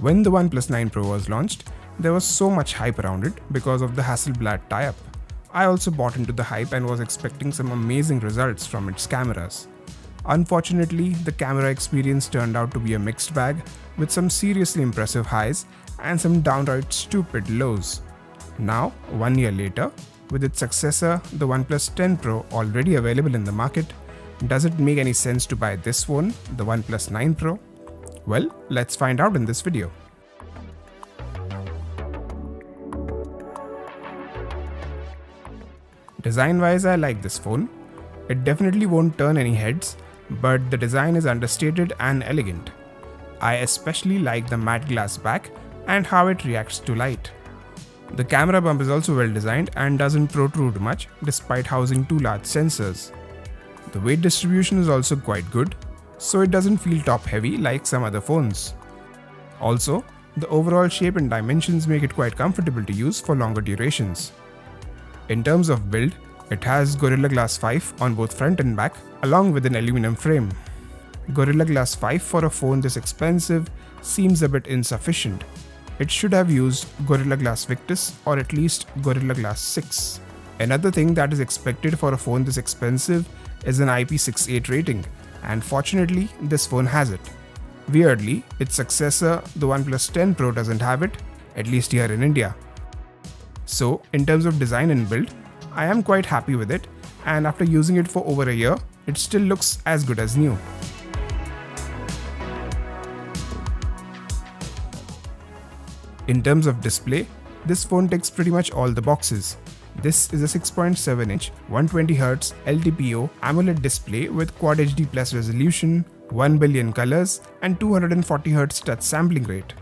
When the OnePlus 9 Pro was launched, there was so much hype around it because of the Hasselblad tie-up. I also bought into the hype and was expecting some amazing results from its cameras. Unfortunately, the camera experience turned out to be a mixed bag with some seriously impressive highs and some downright stupid lows. Now, 1 year later, with its successor, the OnePlus 10 Pro already available in the market, does it make any sense to buy this phone, the OnePlus 9 Pro? Well, let's find out in this video. Design-wise, I like this phone. It definitely won't turn any heads, but the design is understated and elegant. I especially like the matte glass back and how it reacts to light. The camera bump is also well designed and doesn't protrude much despite housing two large sensors. The weight distribution is also quite good, so it doesn't feel top heavy like some other phones. Also, the overall shape and dimensions make it quite comfortable to use for longer durations. In terms of build, it has Gorilla Glass 5 on both front and back, along with an aluminum frame. Gorilla Glass 5 for a phone this expensive seems a bit insufficient. It should have used Gorilla Glass Victus or at least Gorilla Glass 6. Another thing that is expected for a phone this expensive is an IP68 rating, and fortunately this phone has it. Weirdly, its successor, the OnePlus 10 Pro, doesn't have it, at least here in India. So, in terms of design and build, I am quite happy with it, and after using it for over a year, it still looks as good as new. In terms of display, this phone ticks pretty much all the boxes. This is a 6.7-inch 120Hz LTPO AMOLED display with Quad HD Plus resolution, 1 billion colors, and 240Hz touch sampling rate.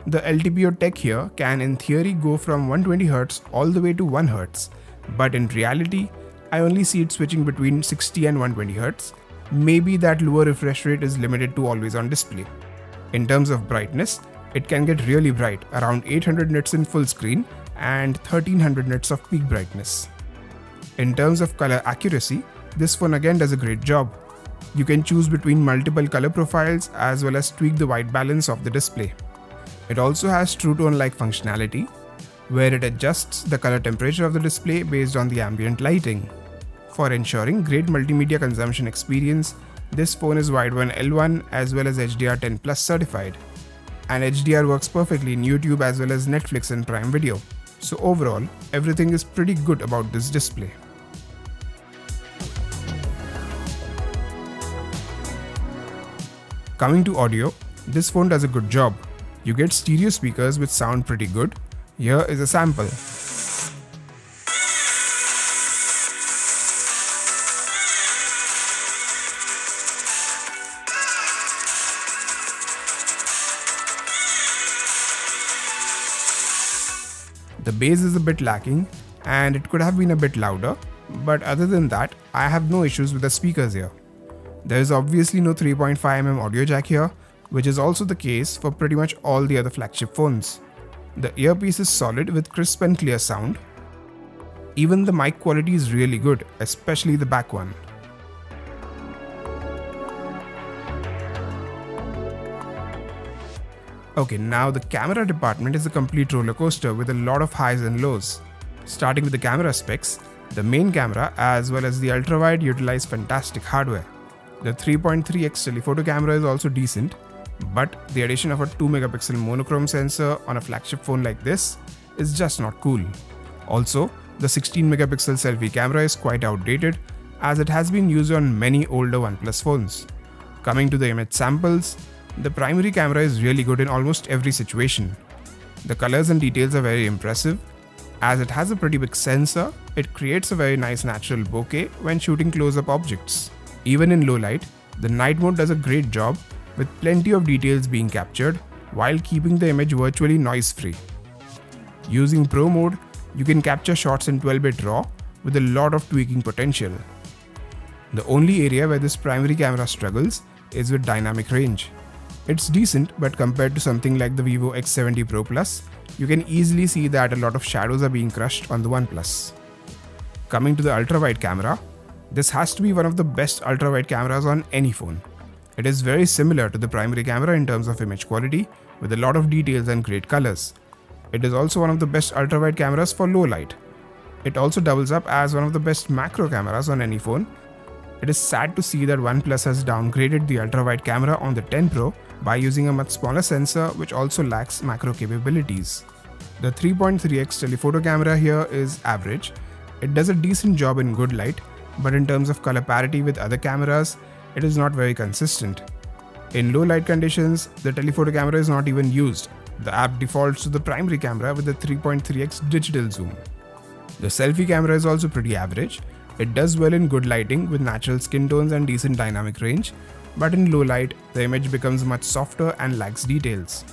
The LTPO tech here can in theory go from 120Hz all the way to 1Hz, but in reality, I only see it switching between 60 and 120Hz. Maybe that lower refresh rate is limited to always on display. In terms of brightness, it can get really bright, around 800 nits in full screen and 1300 nits of peak brightness. In terms of color accuracy, this phone again does a great job. You can choose between multiple color profiles as well as tweak the white balance of the display. It also has True Tone-like functionality, where it adjusts the color temperature of the display based on the ambient lighting. For ensuring great multimedia consumption experience, this phone is Wideband L1 as well as HDR10 Plus certified. And HDR works perfectly in YouTube as well as Netflix and Prime Video. So overall, everything is pretty good about this display. Coming to audio, this phone does a good job. You get stereo speakers which sound pretty good. Here is a sample. The bass is a bit lacking and it could have been a bit louder, but other than that, I have no issues with the speakers here. There is obviously no 3.5mm audio jack here, which is also the case for pretty much all the other flagship phones. The earpiece is solid with crisp and clear sound. Even the mic quality is really good, especially the back one. Okay, now the camera department is a complete roller coaster with a lot of highs and lows. Starting with the camera specs, the main camera as well as the ultra-wide utilize fantastic hardware. The 3.3x telephoto camera is also decent, but the addition of a 2-megapixel monochrome sensor on a flagship phone like this is just not cool. Also, the 16-megapixel selfie camera is quite outdated as it has been used on many older OnePlus phones. Coming to the image samples, the primary camera is really good in almost every situation. The colors and details are very impressive. As it has a pretty big sensor, it creates a very nice natural bokeh when shooting close-up objects. Even in low light, the night mode does a great job with plenty of details being captured while keeping the image virtually noise-free. Using Pro mode, you can capture shots in 12-bit RAW with a lot of tweaking potential. The only area where this primary camera struggles is with dynamic range. It's decent, but compared to something like the Vivo X70 Pro Plus, you can easily see that a lot of shadows are being crushed on the OnePlus. Coming to the ultra-wide camera, this has to be one of the best ultra-wide cameras on any phone. It is very similar to the primary camera in terms of image quality, with a lot of details and great colors. It is also one of the best ultra-wide cameras for low light. It also doubles up as one of the best macro cameras on any phone. It is sad to see that OnePlus has downgraded the ultra-wide camera on the 10 Pro by using a much smaller sensor which also lacks macro capabilities. The 3.3x telephoto camera here is average. It does a decent job in good light, but in terms of color parity with other cameras, it is not very consistent. In low light conditions, the telephoto camera is not even used. The app defaults to the primary camera with a 3.3x digital zoom. The selfie camera is also pretty average. It does well in good lighting with natural skin tones and decent dynamic range, but in low light, the image becomes much softer and lacks details.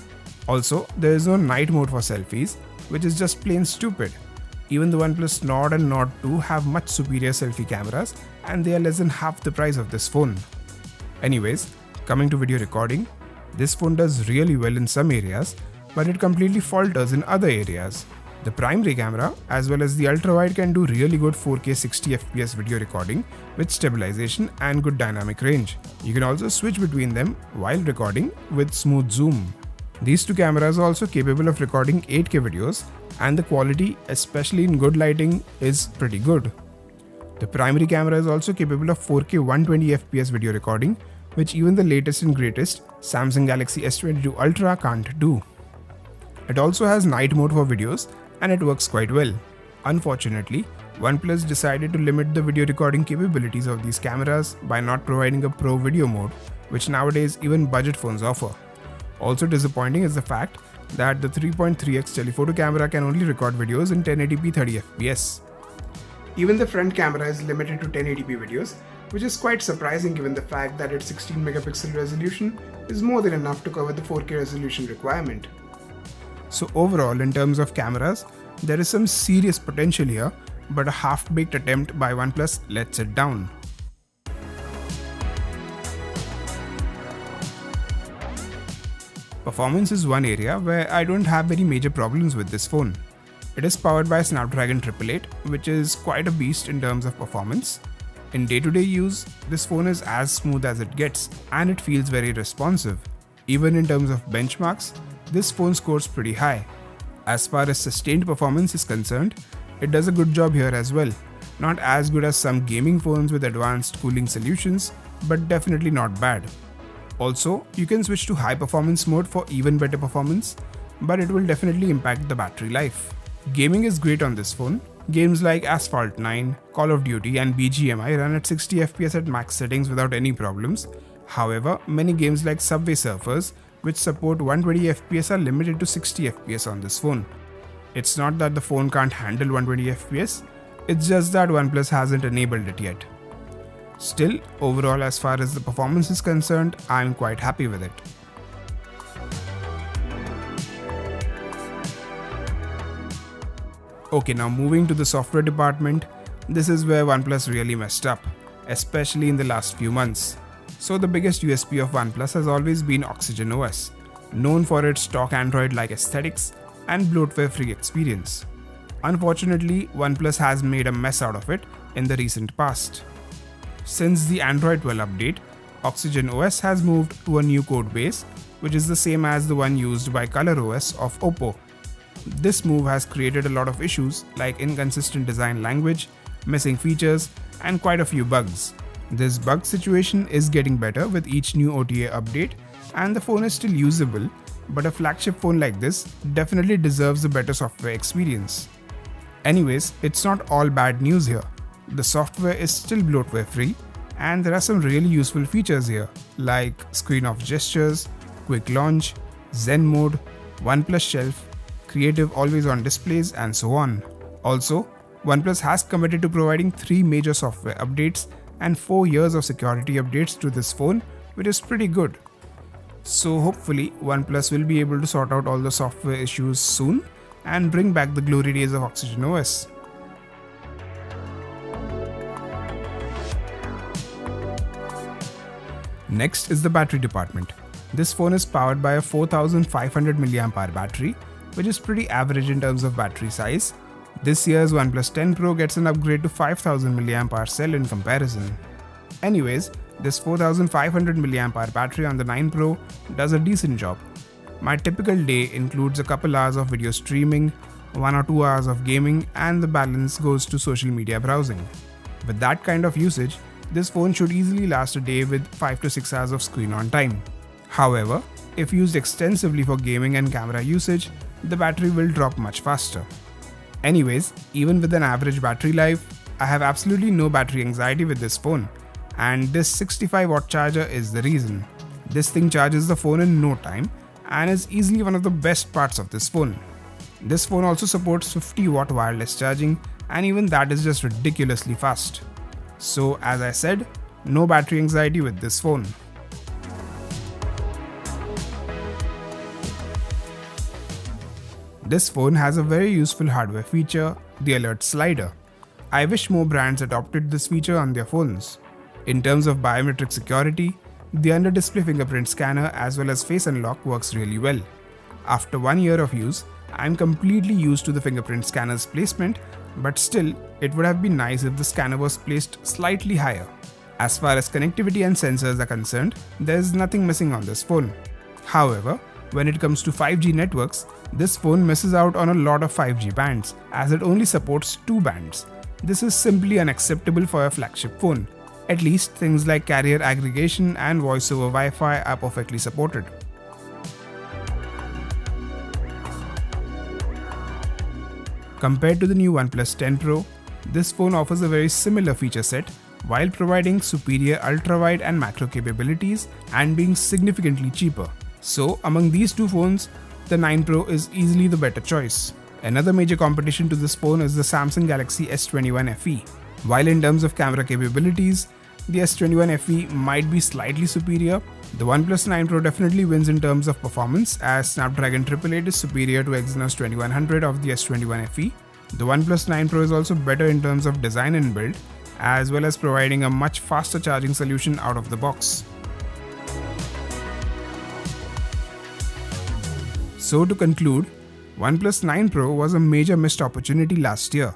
Also, there is no night mode for selfies, which is just plain stupid. Even the OnePlus Nord and Nord 2 have much superior selfie cameras, and they are less than half the price of this phone. Anyways, coming to video recording, this phone does really well in some areas, but it completely falters in other areas. The primary camera as well as the ultra-wide can do really good 4K 60fps video recording with stabilization and good dynamic range. You can also switch between them while recording with smooth zoom. These two cameras are also capable of recording 8K videos, and the quality, especially in good lighting, is pretty good. The primary camera is also capable of 4K 120fps video recording, which even the latest and greatest Samsung Galaxy S22 Ultra can't do. It also has night mode for videos, and it works quite well. Unfortunately, OnePlus decided to limit the video recording capabilities of these cameras by not providing a Pro video mode, which nowadays even budget phones offer. Also disappointing is the fact that the 3.3x telephoto camera can only record videos in 1080p 30fps. Even the front camera is limited to 1080p videos, which is quite surprising given the fact that its 16 megapixel resolution is more than enough to cover the 4K resolution requirement. So overall, in terms of cameras, there is some serious potential here, but a half-baked attempt by OnePlus lets it down. Performance is one area where I don't have very major problems with this phone. It is powered by Snapdragon 888, which is quite a beast in terms of performance. In day-to-day use, this phone is as smooth as it gets, and it feels very responsive. Even in terms of benchmarks, this phone scores pretty high. As far as sustained performance is concerned, it does a good job here as well. Not as good as some gaming phones with advanced cooling solutions, but definitely not bad. Also, you can switch to high performance mode for even better performance, but it will definitely impact the battery life. Gaming is great on this phone. Games like Asphalt 9, Call of Duty and BGMI run at 60fps at max settings without any problems. However, many games like Subway Surfers, which support 120fps, are limited to 60fps on this phone. It's not that the phone can't handle 120fps, it's just that OnePlus hasn't enabled it yet. Still, overall, as far as the performance is concerned, I'm quite happy with it. Okay, now moving to the software department, this is where OnePlus really messed up, especially in the last few months. So the biggest USP of OnePlus has always been Oxygen OS, known for its stock Android-like aesthetics and bloatware-free experience. Unfortunately, OnePlus has made a mess out of it in the recent past. Since the Android 12 update, Oxygen OS has moved to a new code base, which is the same as the one used by ColorOS of Oppo. This move has created a lot of issues like inconsistent design language, missing features, and quite a few bugs. This bug situation is getting better with each new OTA update, and the phone is still usable, but a flagship phone like this definitely deserves a better software experience. Anyways, it's not all bad news here. The software is still bloatware free, and there are some really useful features here like screen off gestures, quick launch, Zen mode, OnePlus shelf, creative always on displays, and so on. Also, OnePlus has committed to providing 3 major software updates and 4 years of security updates to this phone, which is pretty good. So hopefully OnePlus will be able to sort out all the software issues soon and bring back the glory days of Oxygen OS. Next is the battery department. This phone is powered by a 4500 mAh battery, which is pretty average in terms of battery size. This year's OnePlus 10 Pro gets an upgrade to 5000 mAh cell in comparison. Anyways, This 4500 mAh battery on the 9 Pro does a decent job. My typical day includes a couple hours of video streaming, 1 or 2 hours of gaming, and the balance goes to social media browsing. With that kind of usage, this phone should easily last a day with 5 to 6 hours of screen on time. However, if used extensively for gaming and camera usage, the battery will drop much faster. Anyways, even with an average battery life, I have absolutely no battery anxiety with this phone, and this 65-watt charger is the reason. This thing charges the phone in no time and is easily one of the best parts of this phone. This phone also supports 50-watt wireless charging, and even that is just ridiculously fast. So as I said, no battery anxiety with this phone. This phone has a very useful hardware feature, the alert slider. I wish more brands adopted this feature on their phones. In terms of biometric security, the under-display fingerprint scanner as well as face unlock works really well. After 1 year of use, I am completely used to the fingerprint scanner's placement, but still, it would have been nice if the scanner was placed slightly higher. As far as connectivity and sensors are concerned, there is nothing missing on this phone. However, when it comes to 5G networks, this phone misses out on a lot of 5G bands as it only supports 2 bands. This is simply unacceptable for a flagship phone. At least things like carrier aggregation and voice over Wi-Fi are perfectly supported. Compared to the new OnePlus 10 Pro, this phone offers a very similar feature set while providing superior ultra-wide and macro capabilities and being significantly cheaper. So among these two phones, the 9 Pro is easily the better choice. Another major competition to this phone is the Samsung Galaxy S21 FE. While in terms of camera capabilities, the S21 FE might be slightly superior, the OnePlus 9 Pro definitely wins in terms of performance as Snapdragon 888 is superior to Exynos 2100 of the S21 FE. The OnePlus 9 Pro is also better in terms of design and build, as well as providing a much faster charging solution out of the box. So to conclude, OnePlus 9 Pro was a major missed opportunity last year,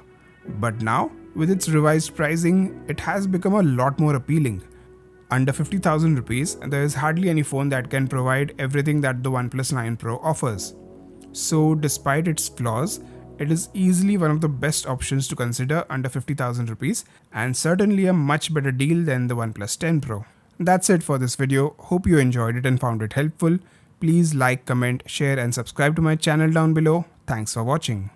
but now, with its revised pricing, it has become a lot more appealing. Under 50,000 rupees, there is hardly any phone that can provide everything that the OnePlus 9 Pro offers. So despite its flaws, it is easily one of the best options to consider under 50,000 rupees and certainly a much better deal than the OnePlus 10 Pro. That's it for this video. Hope you enjoyed it and found it helpful. Please like, comment, share and subscribe to my channel down below. Thanks for watching.